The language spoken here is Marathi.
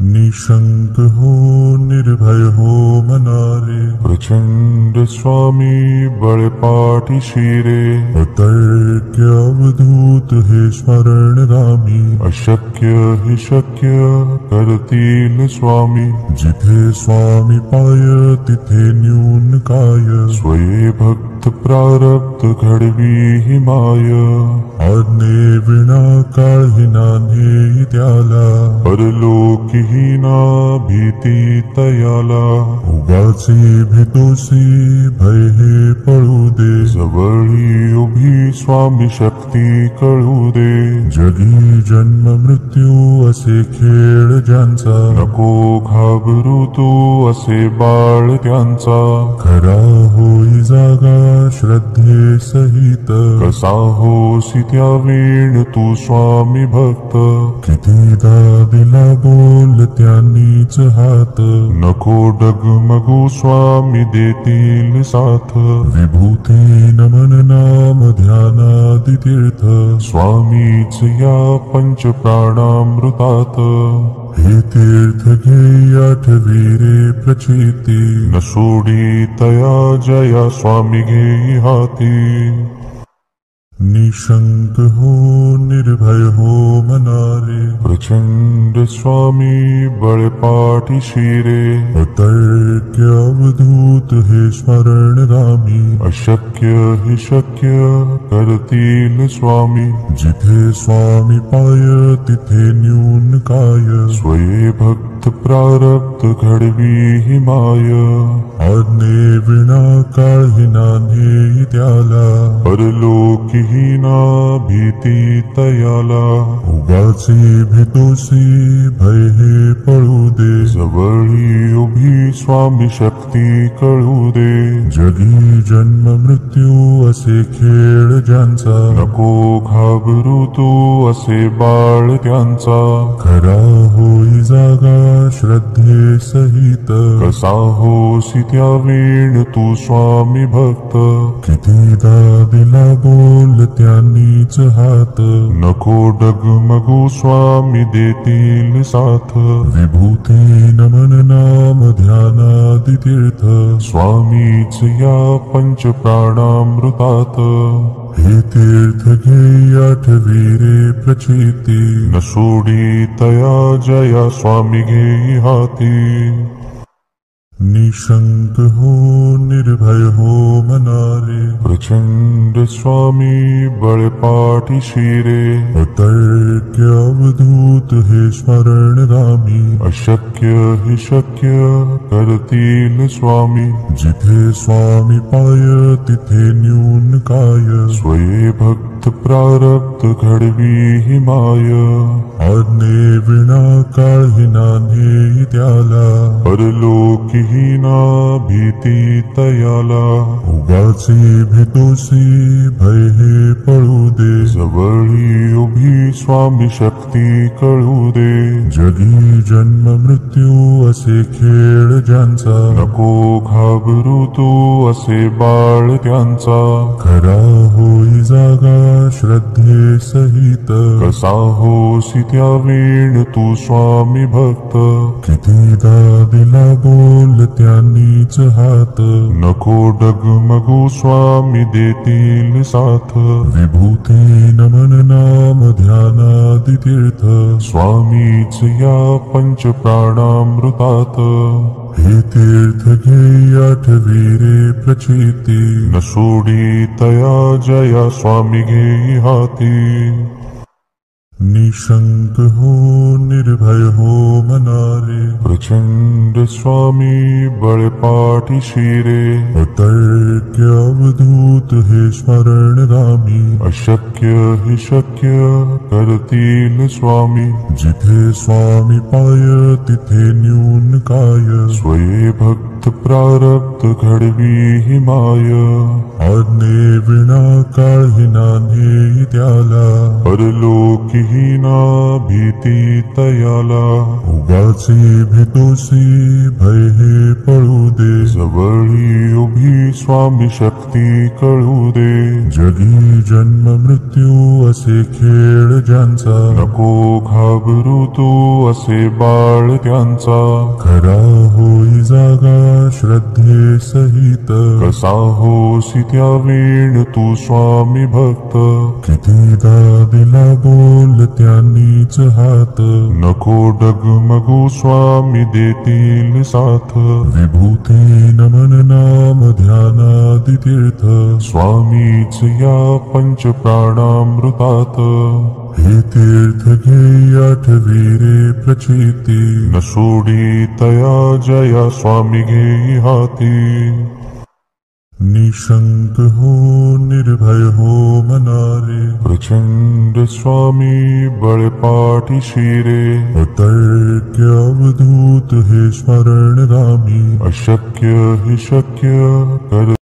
निशंक हो निर्भय हो मनारे, प्रचंड स्वामी बळपाठी शिरे, अतर्क्य अवधूत हे स्मरणगामी, अशक्य हि शक्य करतील स्वामी, जिथे स्वामी पाय तिथे न्यून काय, स्वये भक्त प्रारब्ध घडवी हि माय, आज्ञे विना काळही नान्हे त्याला, परलोकीहीना भीती तयाला, उगाचे भेतोसी भय हे पळू दे, जवळी उभी स्वामी शक्ती कळू दे, जगी जन्म मृत्यू असे खेळ ज्यांचा, नको घाबरू तू असे बाळ त्यांचा, खरा होई जागा श्रद्धे सहित, कसा होसी त्या वेळ तू स्वामी भक्त, कितीदा दिला बोल त्यांनीच हात, नको डगमगू स्वामी देतील साथ, विभूती नमन नाम ध्यानादि तीर्थ, स्वामीच या पंच प्राणामृतात, हे तीर्थ घे आठवी रे प्रचिती, न सोडी तया जया स्वामी घेई हाती, निशंक हो निर्भय हो मनारे, प्रचंड स्वामी बळपाठी शिरे, अतर्क्य अवधूत हे स्मरणगामी, अशक्य हि शक्य करतील स्वामी, जिथे स्वामी पाय तिथे न्यून काय, स्वये भक्त प्रारब्ध घडवी हि माय, आज्ञे विना काळही नान्हे त्याला, परलोकीहीना भीती तयाला, उगाचे भेतोसी भय हे पळू दे, जवळी उभी स्वामी शक्ती कळू दे, जगी जन्म मृत्यू असे खेळ ज्यांचा, नको घाबरू तू असे बाळ त्यांचा, खरा होई जागा श्रद्धे सहित, कसा होसी त्या वेळ तू स्वामी भक्त, कितीदा दिला बोल त्यांनीच हात, नको डगमगू स्वामी देतील साथ, विभूती नमन नाम ध्यानादि तीर्थ, स्वामीच या पंच प्राणामृतात, हे तीर्थ घे आठवी रे प्रचिती, न सोडी तया जया स्वामी घेई हाती, निशंक हो निर्भय हो मनारे, प्रचंड स्वामी बळपाठी शिरे, अतर्क्य अवधूत हे स्मरणगामी, अशक्य हि शक्य करतील स्वामी, जिथे स्वामी पाय तिथे न्यून काय, स्वये भक्त प्रारब्ध घडवी हि माय, आज्ञे विना काळही नान्हे त्याला, परलोकीहीना भीती तयाला, उगाचे भेतोसी भय हे पळू दे, जवळी उभी स्वामी शक्ती कळू दे, जगी जन्म मृत्यू असे खेळ ज्यांचा, नको घाबरू तू असे बाळ त्यांचा, खरा होई जागा श्रद्धे सहित, कसा होसी त्या वेळ तू स्वामी भक्त, कितीदा दिला बोल त्यांनीच हात, नको डगमगू स्वामी देतील साथ, विभूती नमन नाम ध्यानादि तीर्थ, स्वामीच या पंच प्राणामृतात, हे तीर्थ घे आठवी रे प्रचिती, न सोडी तया जया स्वामी घेई हाती, निशंक हो निर्भय हो मनारे, प्रचंड स्वामी बळपाठी शिरे, अतर्क्य अवधूत हे स्मरणगामी, अशक्य हि शक्य करतील स्वामी, जिथे स्वामी पाय तिथे न्यून काय, स्वये भक्त प्रारब्ध घडवी हि माय, आज्ञे विना काळही नान्हे त्याला, परलोकीहीना भीती तयाला, उगाचे भेतोसी भय हे पळू दे, जवळी उभी स्वामी शक्ती भक्ती कळू दे. जगी जन्म मृत्यू असे खेळ ज्यांचा, नको घाबरू तू असे बाळ त्यांचा. खरा होई जागा श्रद्धे सहित, कसा होसी त्या वेळ तू स्वामी भक्त. कितीदा दिला बोल त्यांनीच हात, नको डगमगू स्वामी देतील साथ. विभूती नमन नाम ध्यानादि तीर्थ, स्वामीच या पंच प्राणामृतात. हे तीर्थ घे आठवी रे प्रचिती, न सोडी तया जया स्वामी घेई हाती. निशंक हो निर्भय हो मनारे, प्रचंड स्वामी बळपाठी शिरे. अतर्क्य अवधूत हे स्मरणगामी, अशक्य हे शक्य कर